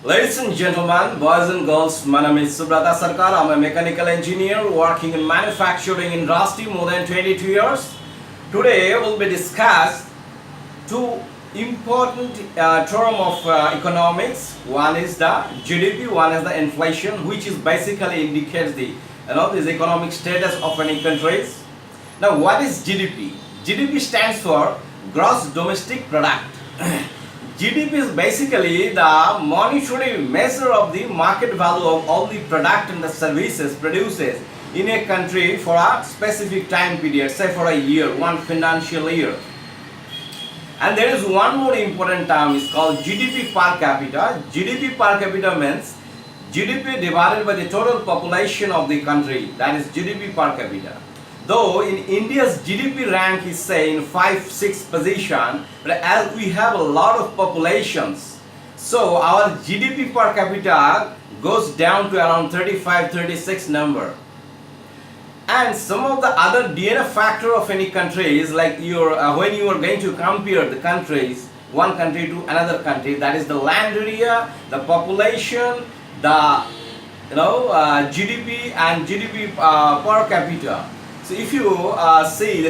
Ladies and gentlemen, boys and girls, my name is Subrata Sarker. I'm a mechanical engineer working in manufacturing industry more than 22 years. Today we'll be discuss two important term of economics. One is the GDP, one is the inflation, which is basically indicates the this economic status of any countries. Now, what is GDP? GDP stands for Gross Domestic Product. GDP is basically the monetary measure of the market value of all the product and the services produced in a country for a specific time period, say for a year, one financial year. And there is one more important term, is called GDP per capita. GDP per capita means GDP divided by the total population of the country, that is GDP per capita. Though in India's GDP rank is say in 5-6 position, but as we have a lot of populations, so our GDP per capita goes down to around 35-36 number. And some of the other DNA factor of any country is like when you are going to compare the countries, one country to another country, that is the land area, the population, the GDP and GDP per capita. So if you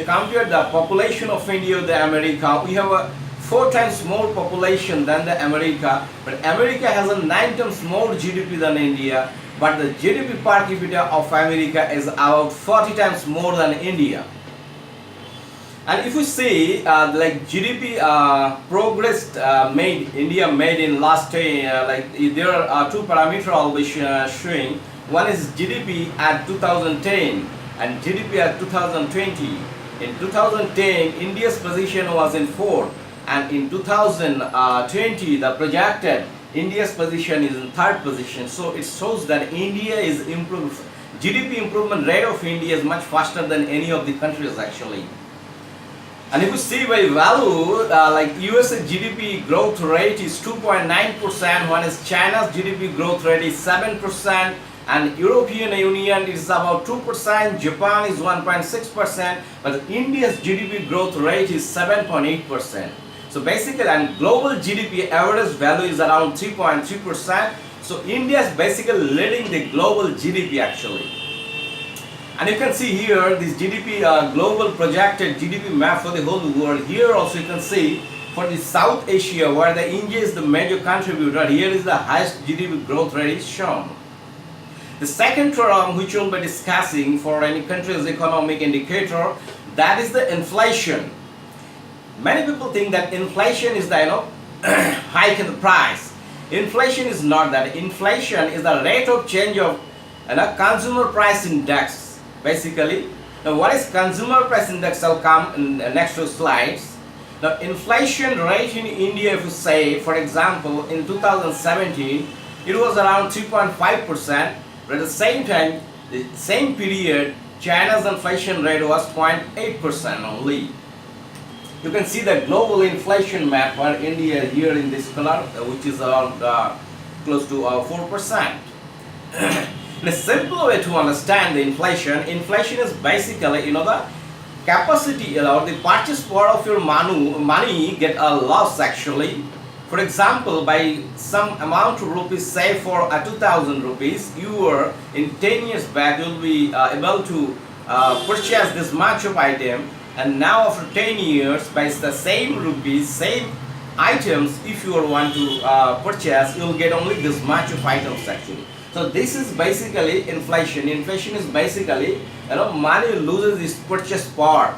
compare the population of India with the America, we have a 4 times more population than the America, but America has a 9 times more GDP than India, but the GDP per capita of America is about 40 times more than India. And if you see like GDP progress India made in last there are two parameters I'll be showing. One is GDP at 2010 and GDP at 2020. In 2010, India's position was in 4th, and in 2020, the projected India's position is in 3rd position. So it shows that India is improved. GDP improvement rate of India is much faster than any of the countries actually. And if you see by value, like USA GDP growth rate is 2.9%, whereas China's GDP growth rate is 7%, and European Union is about 2%, Japan is 1.6%, but India's GDP growth rate is 7.8%. So basically, and global GDP average value is around 3.3%. So India is basically leading the global GDP actually. And you can see here this GDP global projected GDP map for the whole world. Here also you can see for the South Asia, where the India is the major contributor, here is the highest GDP growth rate is shown. The second term which we'll be discussing for any country's economic indicator, that is the inflation. Many people think that inflation is the hike in the price. Inflation is not that. Inflation is the rate of change of consumer price index. Basically, now what is consumer price index? I'll come in the next 2 slides. The inflation rate in India, if you say, for example, in 2017, it was around 3.5%, but at the same time, the same period, China's inflation rate was 0.8% only. You can see the global inflation map where India here in this color, which is around close to 4%. In a simple way to understand the inflation is basically the capacity or the purchase power of your money get a loss actually. For example, by some amount of rupees, say for 2,000 rupees, you were in 10 years back you'll be able to purchase this much of item, and now after 10 years by the same rupees, same items, if you want to purchase, you'll get only this much of items actually. So this is basically inflation. Inflation is basically money loses its purchase power.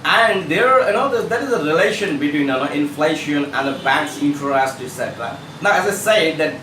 And there, there is a relation between inflation and the bank's interest, etc. Now, as I said, that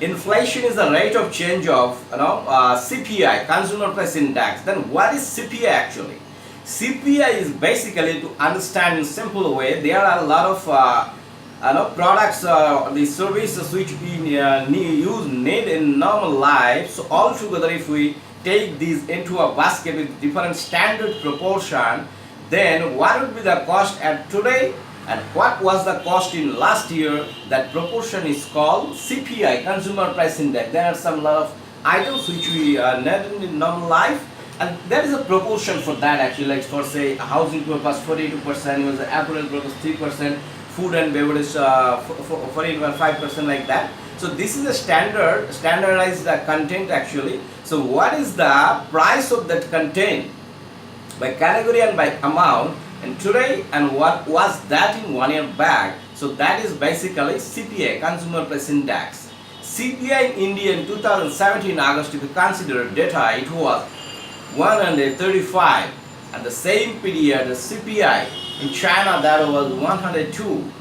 inflation is the rate of change of CPI, Consumer Price Index. Then, what is CPI actually? CPI is basically, to understand in simple way, there are a lot of products, the services which we need in normal life. So altogether, if we take these into a basket with different standard proportion, then what would be the cost at today and what was the cost in last year? That proportion is called CPI, Consumer Price Index. There are some lot of items which we need in normal life, and there is a proportion for that actually. Like for say housing purpose 42%, was the apparel purpose 3%, food and beverage for 5% like that. So this is a standardized content actually. So what is the price of that content by category and by amount and today, and what was that in 1 year back? So that is basically CPI, Consumer Price Index. CPI in India in 2017 August, if you consider data, it was 135, and the same period the CPI in China, that was 102.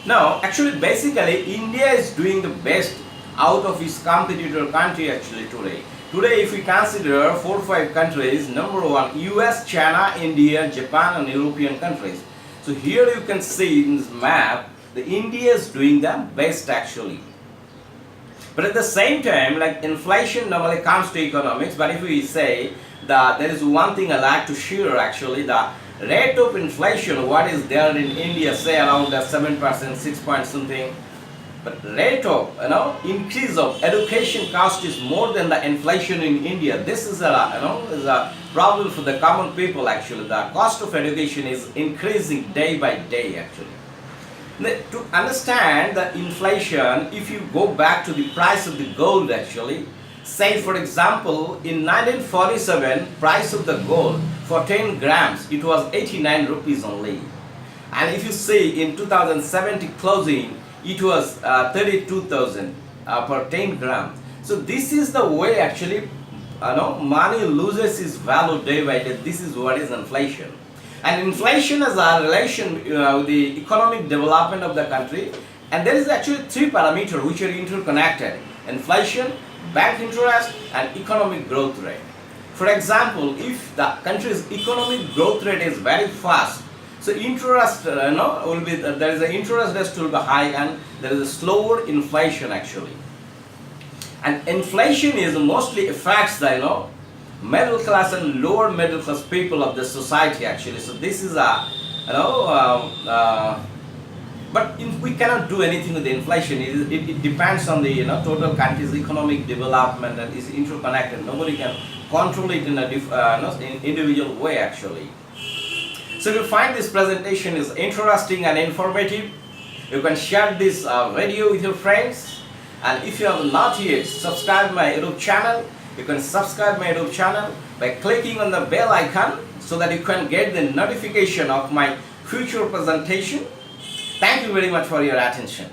Now actually basically India is doing the best out of its competitor country actually today. Today if we consider 4 or 5 countries, number 1 US, China, India, Japan and European countries. So here you can see in this map the India is doing the best actually. But at the same time, like inflation normally comes to economics, but if we say that there is one thing I like to share actually, the rate of inflation what is there in India, say around 7%, 6 point something, but rate of increase of education cost is more than the inflation in India. This is is a problem for the common people actually. The cost of education is increasing day by day actually. To understand the inflation, if you go back to the price of the gold actually, say for example in 1947 price of the gold for 10 grams it was 89 rupees only, and if you see in 2070 closing it was 32,000 per 10 grams. So this is the way actually money loses its value day by day. This is what is inflation. And inflation has a relation with the economic development of the country, and there is actually 3 parameters which are interconnected: inflation, bank interest and economic growth rate. For example, if the country's economic growth rate is very fast, so interest will be there is an interest rate will be high, and there is a slower inflation actually. And inflation is mostly affects the middle class and lower middle class people of the society actually. So this is a but we cannot do anything with the inflation. It depends on the total country's economic development and is interconnected. Nobody can control it in a in individual way actually. So if you find this presentation is interesting and informative, you can share this video with your friends, and if you have not yet subscribed my YouTube channel, you can subscribe my YouTube channel by clicking on the bell icon so that you can get the notification of my future presentation. Thank you very much for your attention.